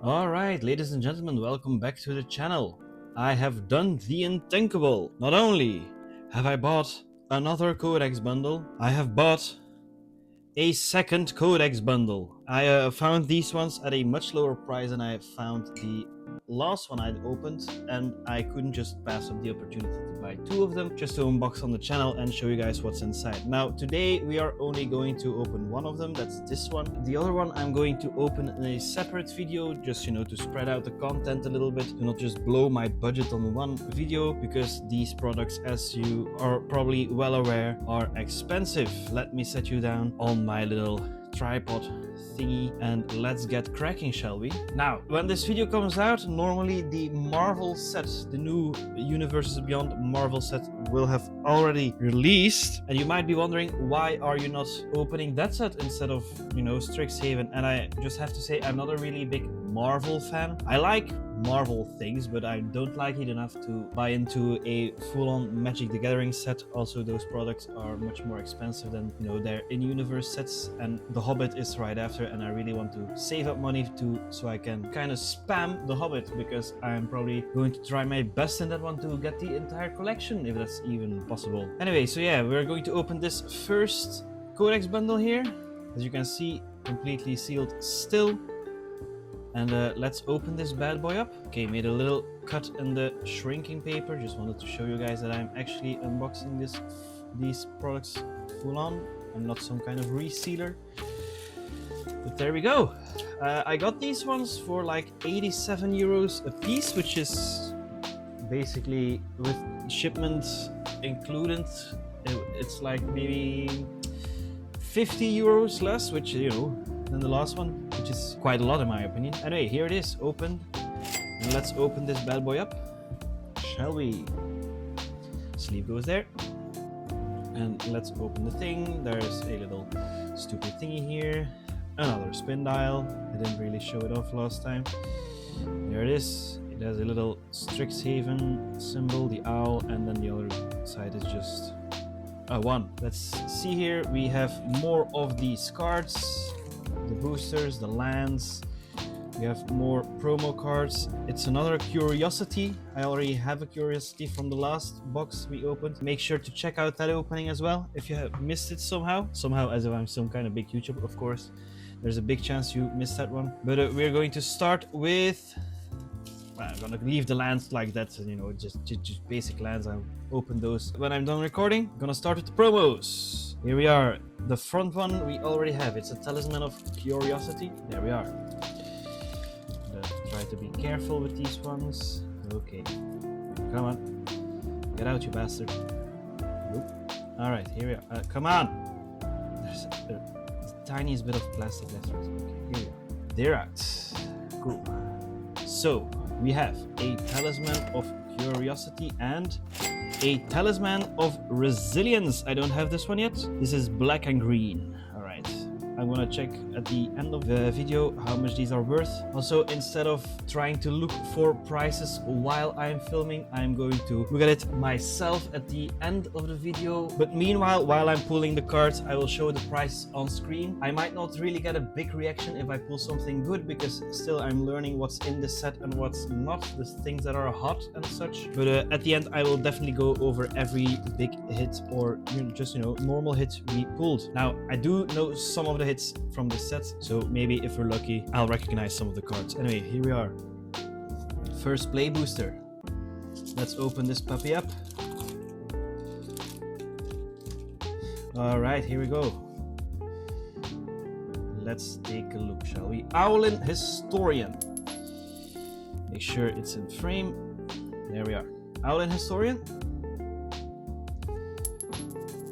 Alright, ladies and gentlemen, welcome back to the channel. I have done the unthinkable. Not only have I bought another Codex bundle, I have bought a second Codex bundle. I found these ones at a much lower price than I found the last one I'd opened, and I couldn't just pass up the opportunity to buy two of them just to unbox on the channel and show you guys what's inside. Now today we are only going to open one of them, that's this one. The other one I'm going to open in a separate video, just to spread out the content a little bit, to not just blow my budget on one video, because these products, as you are probably well aware, are expensive. Let me set you down on my little tripod thingy and let's get cracking, shall we? Now, when this video comes out, normally the Marvel set, the new Universes Beyond Marvel set, will have already released, and you might be wondering, why are you not opening that set instead of Strixhaven? And I just have to say, I'm not a really big Marvel fan. I like Marvel things, but I don't like it enough to buy into a full-on Magic the Gathering set. Also, those products are much more expensive than their in-universe sets, and The Hobbit is right after, and I really want to save up money so I can kind of spam The Hobbit, because I'm probably going to try my best in that one to get the entire collection, if that's even possible. Anyway, so yeah, we're going to open this first Codex bundle here. As you can see, completely sealed still. And let's open this bad boy up. Okay, made a little cut in the shrinking paper. Just wanted to show you guys that I'm actually unboxing these products full on. I'm not some kind of resealer. But there we go. I got these ones for like 87 euros a piece, which is basically with shipment included. It's like maybe 50 euros less, which than the last one, which is quite a lot in my opinion. Anyway, here it is, opened. And let's open this bad boy up, shall we? Sleeve goes there. And let's open the thing. There's a little stupid thingy here. Another spin dial. I didn't really show it off last time. There it is. It has a little Strixhaven symbol, the owl, and then the other side is just one. Let's see here. We have more of these cards. The boosters, the lands. We have more promo cards. It's another curiosity. I already have a curiosity from the last box we opened. Make sure to check out that opening as well if you have missed it somehow, as if I'm some kind of big YouTuber. Of course, there's a big chance you missed that one. But we're going to start with, I'm gonna leave the lands like that, just basic lands. I'll open those when I'm done recording. I'm gonna start with the promos. Here we are. The front one we already have. It's a Talisman of Curiosity. There we are. Try to be careful with these ones. Okay. Come on. Get out, you bastard. Nope. Alright, here we are. Come on! There's the tiniest bit of plastic left. Okay, here we are. They're out. Cool. So, we have a Talisman of Curiosity and a Talisman of Resilience. I don't have this one yet. This is black and green. Alright. I'm gonna check at the end of the video how much these are worth. Also, instead of trying to look for prices while I'm filming, I'm going to look at it myself at the end of the video. But meanwhile, while I'm pulling the cards, I will show the price on screen. I might not really get a big reaction if I pull something good, because still I'm learning what's in the set and what's not, the things that are hot and such. But at the end, I will definitely go over every big hit or just normal hit we pulled. Now, I do know some of the hits from the set, so maybe if we're lucky, I'll recognize some of the cards. Anyway, here we are. First play booster. Let's open this puppy up. Alright, here we go. Let's take a look, shall we? Owlin Historian. Make sure it's in frame. There we are. Owlin Historian.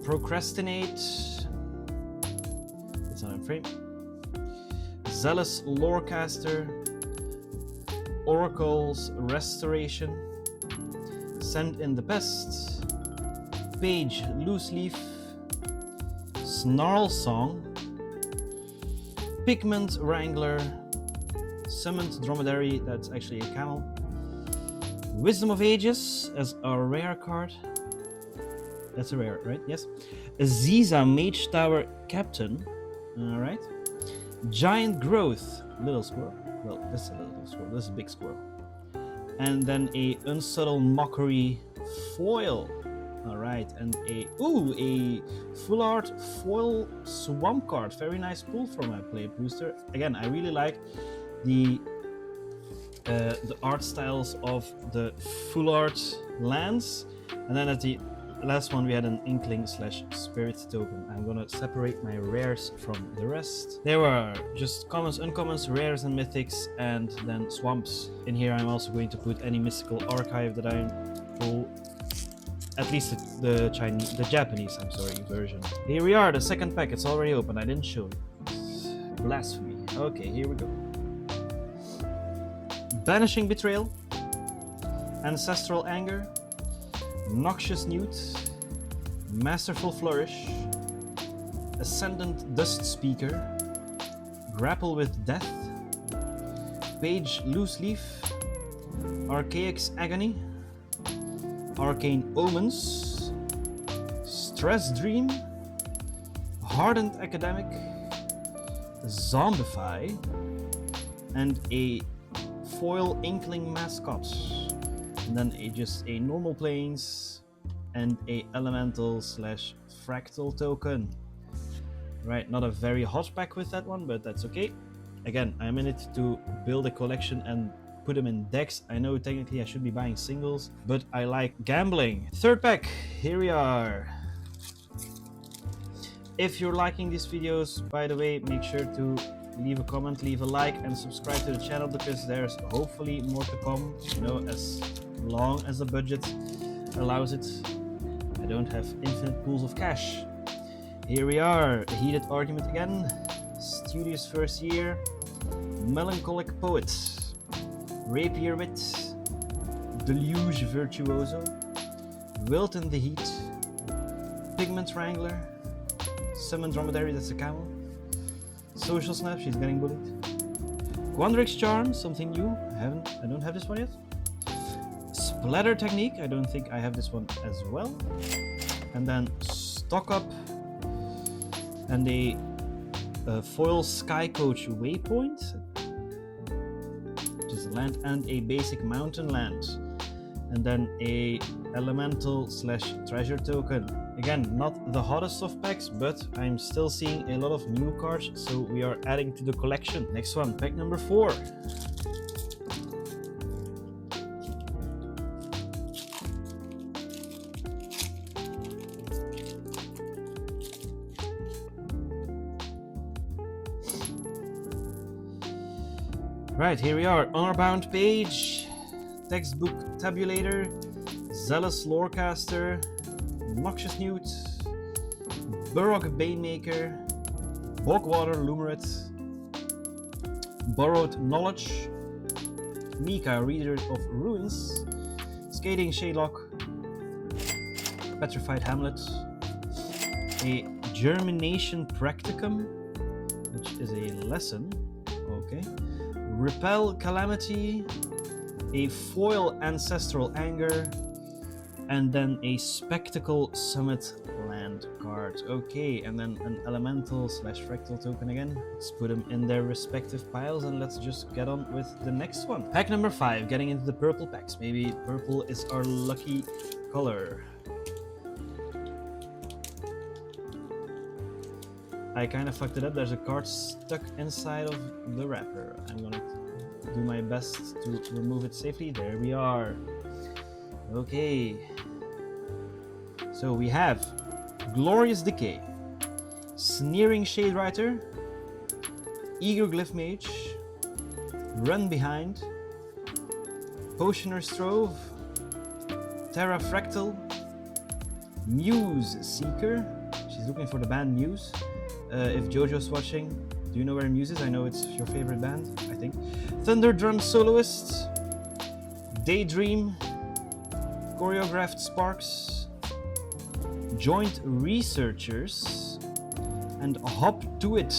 Procrastinate. It's not in frame. Zealous Lorecaster. Oracle's Restoration. Send in the Best. Page Loose Leaf. Snarl Song. Pigment Wrangler. Summoned Dromedary, that's actually a camel. Wisdom of Ages as a rare card. That's a rare, right? Yes. Aziza Mage Tower Captain. Alright. Giant Growth, Little Squirrel. Well, this is a little squirrel. This is a big squirrel. And then a Unsubtle Mockery foil. Alright, and a full art foil swamp card. Very nice pull from my play booster. Again, I really like the art styles of the full art lands. And then at the last one we had an Inkling / Spirit token. I'm gonna separate my rares from the rest. There were just commons, uncommons, rares and mythics, and then swamps. In here I'm also going to put any mystical archive that I pull. At least the Japanese version. Here we are, the second pack. It's already open. I didn't show you. Blasphemy. Okay, here we go. Banishing Betrayal, Ancestral Anger, Noxious Newt, Masterful Flourish, Ascendant Dust Speaker, Grapple with Death, Page Loose Leaf, Archaic's Agony, Arcane Omens, Stress Dream, Hardened Academic, Zombify, and a foil Inkling Mascot. And then just a normal planes and a elemental / fractal token. Right, not a very hot pack with that one, but that's okay. Again, I'm in it to build a collection and put them in decks. I know technically I should be buying singles, but I like gambling. Third pack, here we are. If you're liking these videos, by the way, make sure to leave a comment, leave a like, and subscribe to the channel, because there's hopefully more to come, you know, as long as the budget allows it. I don't have infinite pools of cash. Here we are, a heated argument again, Studious First Year, Melancholic Poet, Rapier Wit, Deluge Virtuoso, Wilton the Heat, Pigment Wrangler, Summon Dromedary, that's a camel, Social Snap, she's getting bullied, Quandrix Charm, something new, I don't have this one yet, Splatter Technique, I don't think I have this one as well, and then Stock Up, and a foil Sky Coach Waypoint, which is a land, and a basic mountain land, and then a elemental / treasure token. Again, not the hottest of packs, but I'm still seeing a lot of new cards, so we are adding to the collection. Next one, pack number 4. Right, here we are, Honorbound Page, Textbook Tabulator, Zealous Lorecaster, Noxious Newt, Burrock Banemaker, Bogwater Lumerate, Borrowed Knowledge, Mika Reader of Ruins, Skating Shaylock, Petrified Hamlet, a Germination Practicum, which is a lesson, okay. Repel Calamity, a foil Ancestral Anger, and then a Spectacle Summit land card. Okay, and then an elemental / fractal token again. Let's put them in their respective piles and let's just get on with the next one. Pack number 5, getting into the purple packs. Maybe purple is our lucky color. I kind of fucked it up. There's a card stuck inside of the wrapper. I'm gonna do my best to remove it safely. There we are. Okay. So we have Glorious Decay, Sneering Shadewriter, Eager Glyph Mage, Run Behind, Potioner's Trove, Terra Fractal, Muse Seeker. She's looking for the band Muse. If Jojo's watching, do you know where Muse is? I know it's your favorite band, I think. Thunder Drum Soloist, Daydream, Choreographed Sparks, Joint Researchers, and Hop to It.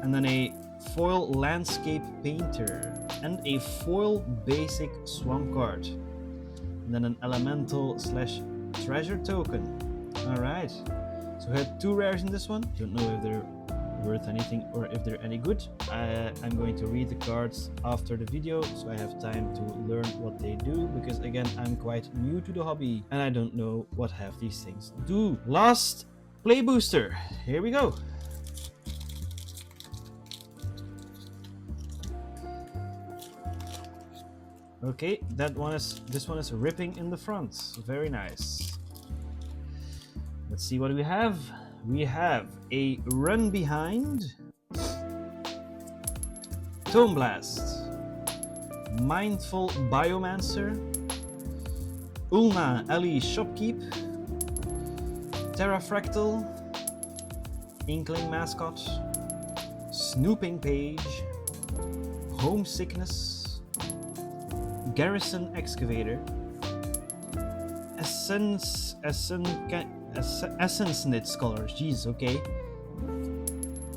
And then a foil Landscape Painter, and a foil basic Swamp card. And then an elemental / treasure token. Alright. So we had 2 rares in this one. Don't know if they're worth anything or if they're any good. I'm going to read the cards after the video, so I have time to learn what they do, because again, I'm quite new to the hobby and I don't know what half these things do. Last play booster, here we go. Okay, this one is ripping in the front. Very nice. Let's see what we have. We have a Run Behind, Tome Blast, Mindful Biomancer, Ulna Ellie Shopkeep, Terrafractal, Inkling Mascot, Snooping Page, Homesickness, Garrison Excavator, Essence Knit Scholars, jeez, okay.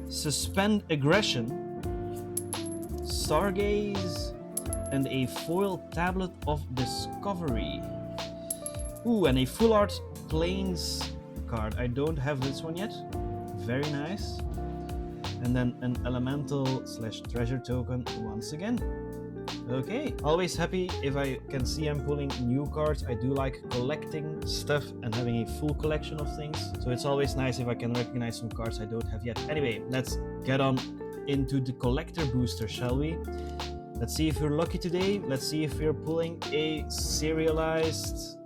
Suspend Aggression, Stargaze, and a foil Tablet of Discovery. Ooh, and a full art Plains card. I don't have this one yet. Very nice. And then an Elemental / Treasure token once again. Okay, always happy if I can see I'm pulling new cards. I do like collecting stuff and having a full collection of things, so it's always nice if I can recognize some cards I don't have yet. Anyway, let's get on into the collector booster, shall we? Let's see if we're lucky today. Let's see if we're pulling a serialized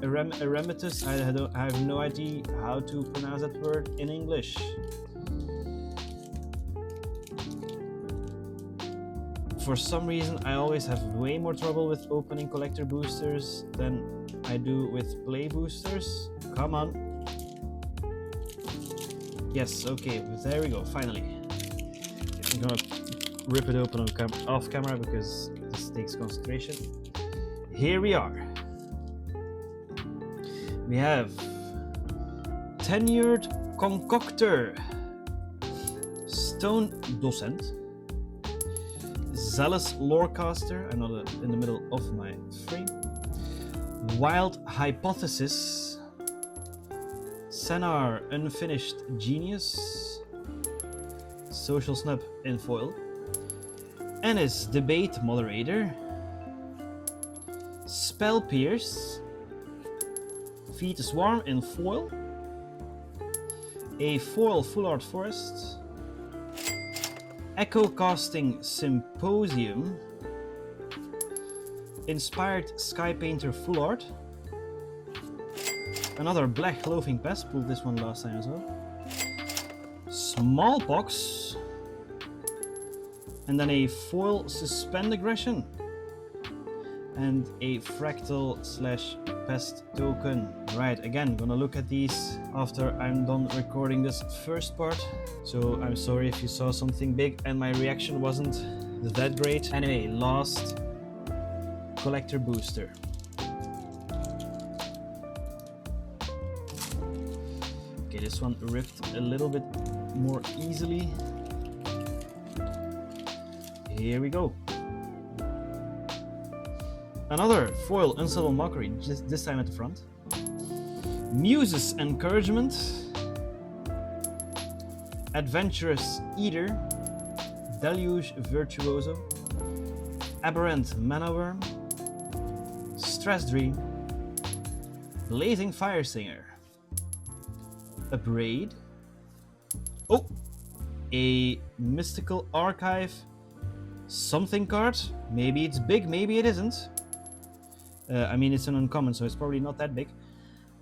Eremetus. I have no idea how to pronounce that word in English. For some reason, I always have way more trouble with opening collector boosters than I do with play boosters. Come on. Yes, okay, there we go, finally. I'm gonna rip it open off camera because this takes concentration. Here we are. We have Tenured Concoctor, Stone Docent, Zealous Lorecaster, I'm not in the middle of my frame, Wild Hypothesis, Senar Unfinished Genius, Social Snub in foil, Ennis Debate Moderator, Spell Pierce, Feed Swarm in foil, a foil Full Art Forest, Echo Casting Symposium, Inspired Sky Painter Full Art, another Black Loafing Pest, pulled this one last time as well, Smallpox, and then a foil Suspend Aggression, and a Fractal / Pest token. Right, again, gonna look at these after I'm done recording this first part, so I'm sorry if you saw something big and my reaction wasn't that great. Anyway, last collector booster. Okay, this one ripped a little bit more easily. Here we go. Another foil Unsubtle Mockery, just this time at the front. Muse's Encouragement, Adventurous Eater, Deluge Virtuoso, Aberrant Mana Worm, Stress Dream, Blazing Fire Singer, a Braid, oh, a Mystical Archive something card. Maybe it's big, maybe it isn't. I mean, it's an uncommon, so it's probably not that big.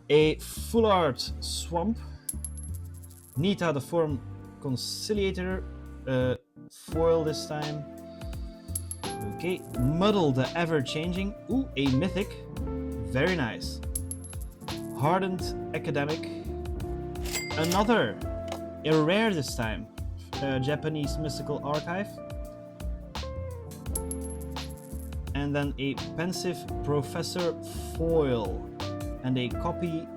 A Full Art Swamp, Nita the Form Conciliator, foil this time. Okay, Muddle the Ever Changing. Ooh, a Mythic, very nice. Hardened Academic, another, a rare this time, Japanese Mystical Archive. And then a Pensive Professor foil and a copy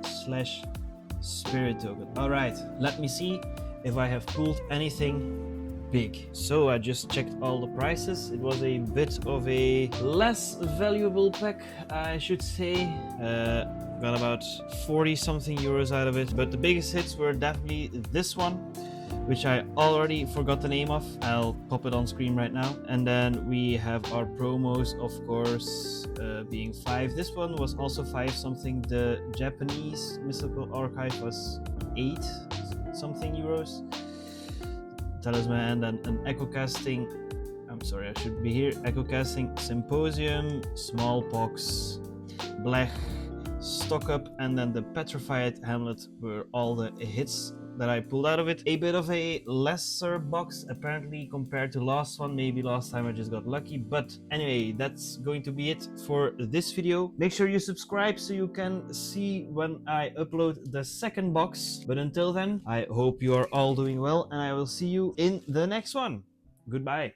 / spirit token. Alright, let me see if I have pulled anything big. So I just checked all the prices. It was a bit of a less valuable pack, I should say. Got about 40 something euros out of it, but the biggest hits were definitely this one which I already forgot the name of. I'll pop it on screen right now. And then we have our promos, of course, being 5. This one was also 5 something. The Japanese Mystical Archive was 8 something euros. Talisman and an Echo Casting. I'm sorry, I should be here. Echo Casting, Symposium, Smallpox, Blech, Stock Up, and then the Petrified Hamlet were all the hits that I pulled out of it. A bit of a lesser box apparently compared to last one. Maybe last time I just got lucky, but anyway, that's going to be it for this video. Make sure you subscribe so you can see when I upload the second box. But until then, I hope you are all doing well, and I will see you in the next one. Goodbye.